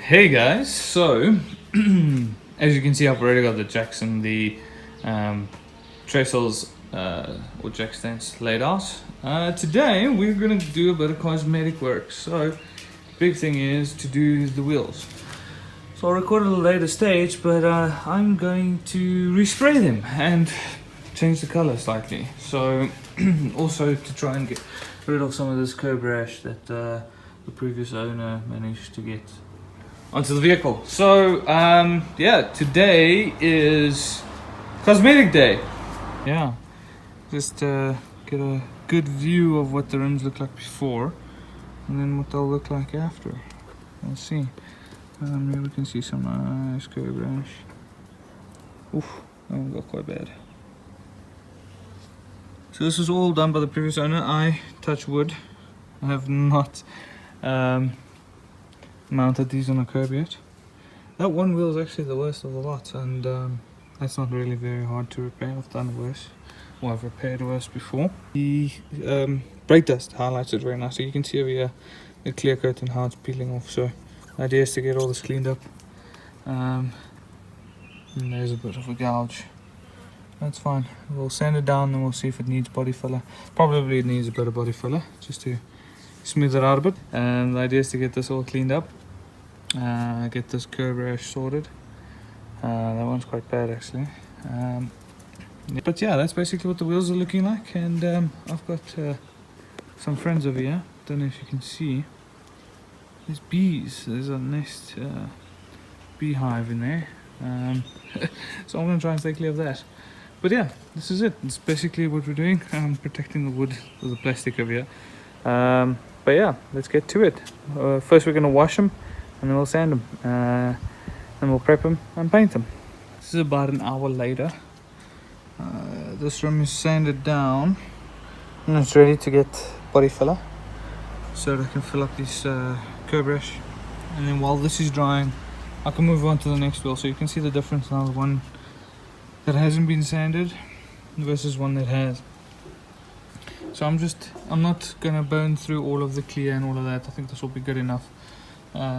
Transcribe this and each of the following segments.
Hey guys, so as you can see, I've already got the jacks and the trestles or jack stands laid out. Today we're gonna do a bit of cosmetic work. So big thing is to do the wheels. So I'll record at a later stage, but I'm going to respray them and change the color slightly. So also to try and get rid of some of this curb rash that the previous owner managed to get onto the vehicle. So yeah, today is cosmetic day. Yeah, just get a good view of what the rims look like before and then what they'll look like after. We'll see. Here we can see some nice curb rash. Oof, that one got quite bad. So this was all done by the previous owner. I, touch wood, I have not mounted these on a curb yet. That one wheel is actually the worst of the lot, and that's not really very hard to repair. I've done worse, or I've repaired worse before. The brake dust highlights it very nicely. You can see over here the clear coat and how it's peeling off. So the idea is to get all this cleaned up. And there's a bit of a gouge. That's fine. We'll sand it down and we'll see if it needs body filler. Probably it needs a bit of body filler just to smooth it out a bit. And the idea is to get this all cleaned up. Get this curb rash sorted. That one's quite bad actually. But yeah, that's basically what the wheels are looking like. And I've got some friends over here. Don't know if you can see. There's bees. There's a nice beehive in there. So I'm going to try and stay clear of that. But yeah, this is it. It's basically what we're doing. I'm protecting the wood with the plastic over here. But yeah, let's get to it. First we're going to wash them. And then we'll sand them, and we'll prep them and paint them. This is about an hour later. This room is sanded down and it's ready to get body filler, so that I can fill up this curb rash. And then while this is drying, I can move on to the next wheel. So you can see the difference now, the one that hasn't been sanded versus one that has. So I'm not gonna burn through all of the clear and all of that. I think this will be good enough.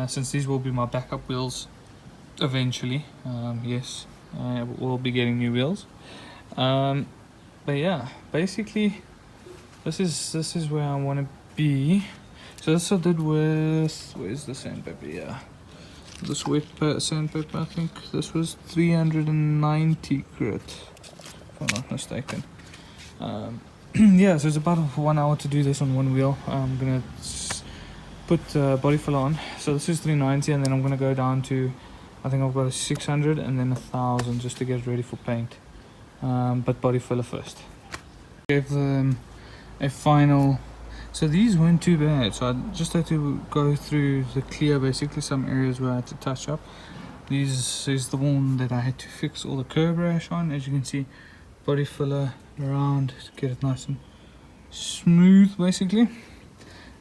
Since these will be my backup wheels eventually. Yes, we'll be getting new wheels. But yeah, basically this is where I want to be. So this I did with, where's the sandpaper? Yeah, this wet sandpaper. I think this was 390 grit, if I'm not mistaken. Yeah, so it's about 1 hour to do this on one wheel. I'm gonna put body filler on. So this is 390, and then I'm gonna go down to, I think I've got a 600 and then 1000 just to get it ready for paint. But body filler first. Gave them a final. So these weren't too bad. So I just had to go through the clear, basically some areas where I had to touch up. This is the one that I had to fix all the curb rash on. As you can see, body filler around to get it nice and smooth, basically.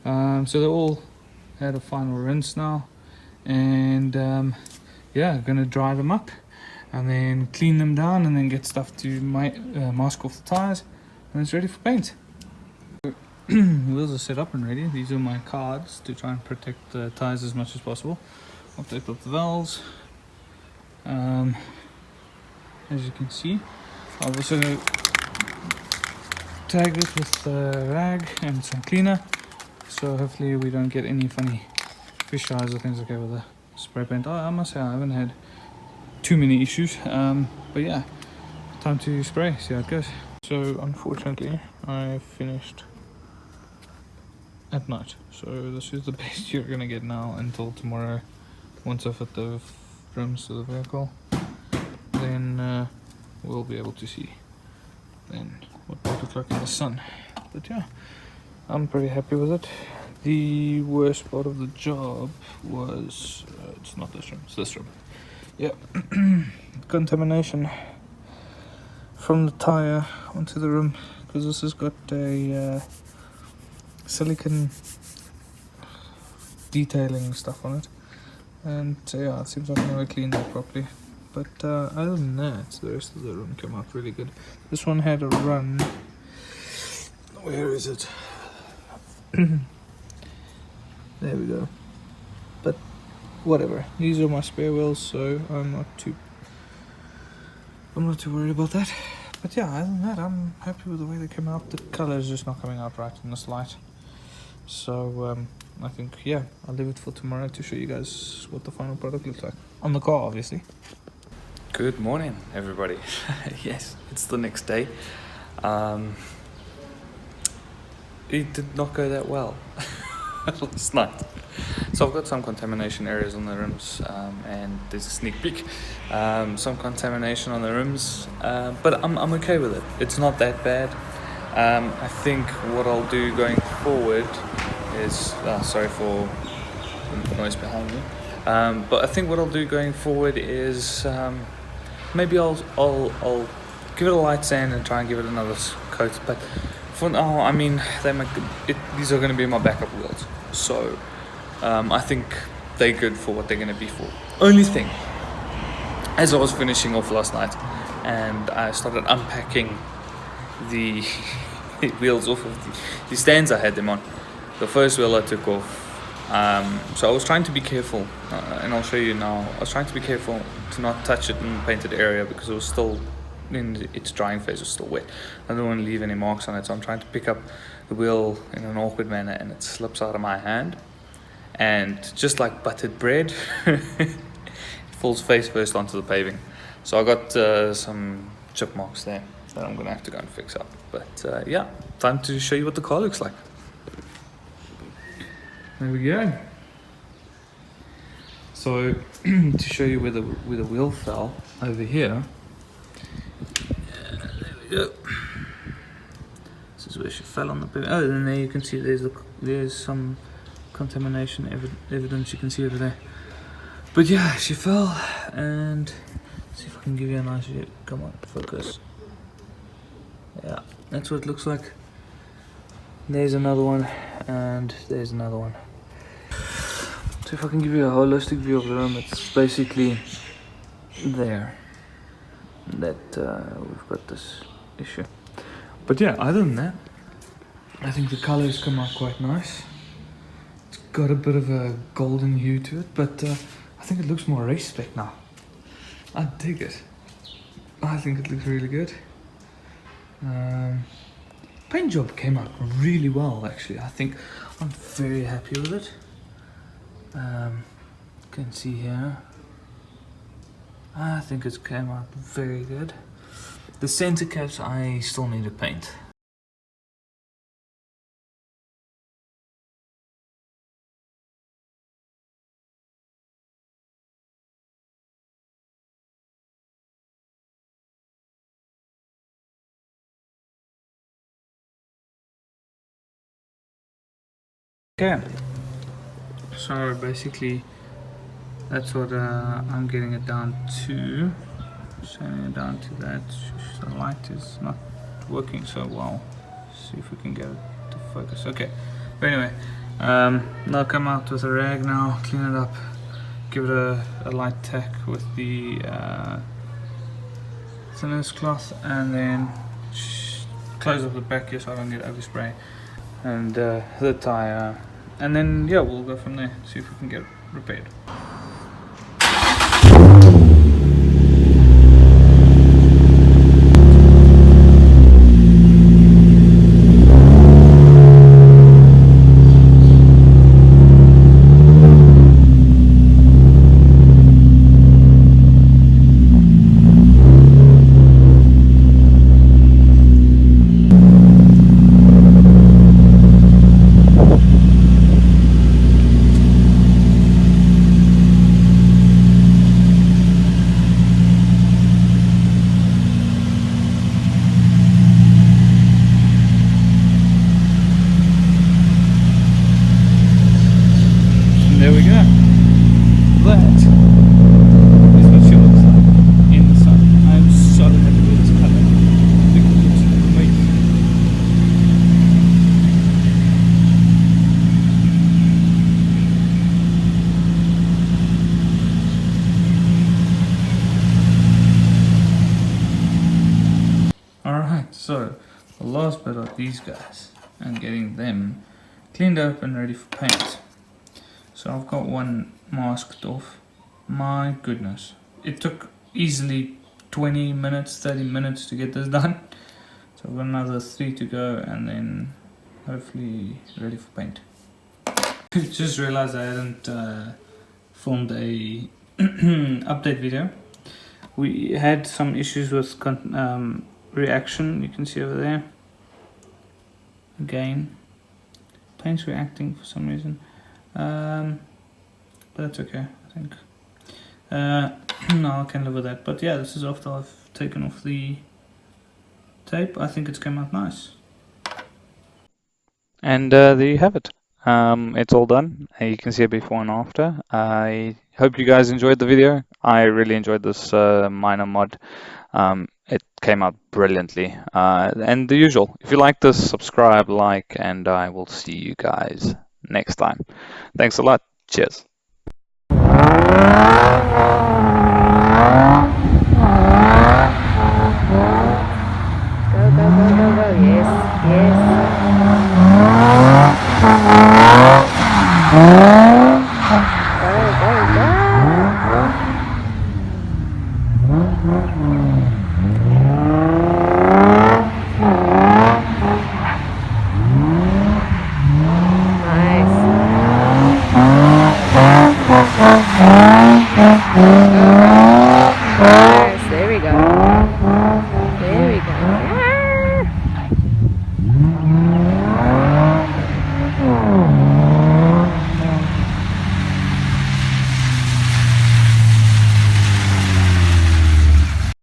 So they're all had a final rinse now, and yeah, gonna dry them up and then clean them down and then get stuff to mask off the tires, and it's ready for paint. Wheels are set up and ready. These are my cards to try and protect the tires as much as possible. I'll tape up the valves. As you can see, I'll also tag this with a rag and some cleaner. So hopefully we don't get any funny fish eyes or things like that with the spray paint. I must say I haven't had too many issues. But yeah, time to spray, see how it goes. So unfortunately I finished at night. So this is the best you're gonna get now until tomorrow. Once I fit the rims to the vehicle, then we'll be able to see then what it looks like in the sun. But yeah, I'm pretty happy with it. The worst part of the job was, it's not this room, it's this room. Yeah, contamination from the tire onto the room, because this has got a silicone detailing stuff on it. And yeah, it seems like I never cleaned it properly. But other than that, the rest of the room came out really good. This one had a run. Where is it? There we go. But whatever. These are my spare wheels, so I'm not too worried about that. But yeah, other than that, I'm happy with the way they came out. The color is just not coming out right in this light. So I think, yeah, I'll leave it for tomorrow to show you guys what the final product looks like. On the car, obviously. Good morning, everybody. Yes, it's the next day. It did not go that well last night. So I've got some contamination areas on the rims, and there's a sneak peek. Some contamination on the rims, but I'm okay with it. It's not that bad. I think what I'll do going forward is, sorry for the noise behind me. But I think what I'll do going forward is maybe I'll give it a light sand and try and give it another coat. But for now, I mean, these are going to be my backup wheels. So I think they're good for what they're going to be for. Only thing, as I was finishing off last night and I started unpacking the wheels off of the stands I had them on, the first wheel I took off. So I was trying to be careful, and I'll show you now. I was trying to be careful to not touch it in the painted area because it was still in its drying phase, was still wet. I don't want to leave any marks on it, so I'm trying to pick up the wheel in an awkward manner, and it slips out of my hand, and just like buttered bread, it falls face first onto the paving. So I got some chip marks there that I'm gonna have to go and fix up. But yeah, time to show you what the car looks like. There we go. So to show you where the wheel fell over here. There we go. This is where she fell on the pavement. Oh, and there you can see there's some contamination evidence you can see over there. But yeah, she fell, and let's see if I can give you a nice view. Come on, focus. Yeah, that's what it looks like. There's another one, and there's another one. So if I can give you a holistic view of the room, it's basically there that we've got this issue. But yeah, other than that, I think the colors come out quite nice. It's got a bit of a golden hue to it, but I think it looks more race spec now. I dig it. I think it looks really good. Paint job came out really well, actually. I think I'm very happy with it. You can see here, I think it's came out very good. The center caps I still need to paint. Okay, so basically that's what I'm getting it down to. Sending it down to that. The light is not working so well. See if we can get it to focus. Okay, but anyway, I'll come out with a rag now, clean it up, give it a light tack with the thinners cloth, and then close up the back here so I don't get overspray, and the tire, and then yeah, we'll go from there, see if we can get it repaired. There we go. That is what she looks like in the sun. I'm so happy with this color. I think it looks amazing. Alright, so the last bit of these guys and getting them cleaned up and ready for paint. So I've got one masked off. My goodness. It took easily 20 minutes, 30 minutes to get this done. So I've got another 3 to go and then hopefully ready for paint. Just realized I hadn't filmed a update video. We had some issues with reaction, you can see over there. Again, paint's reacting for some reason. But that's okay, I think. No, I can live with that. But yeah, this is after I've taken off the tape. I think it's come out nice. And there you have it. It's all done. You can see it before and after. I hope you guys enjoyed the video. I really enjoyed this minor mod. It came out brilliantly. And the usual, if you like this, subscribe, like, and I will see you guys next time. Thanks a lot. Cheers. Go, go, go, go, go. Yes, yes.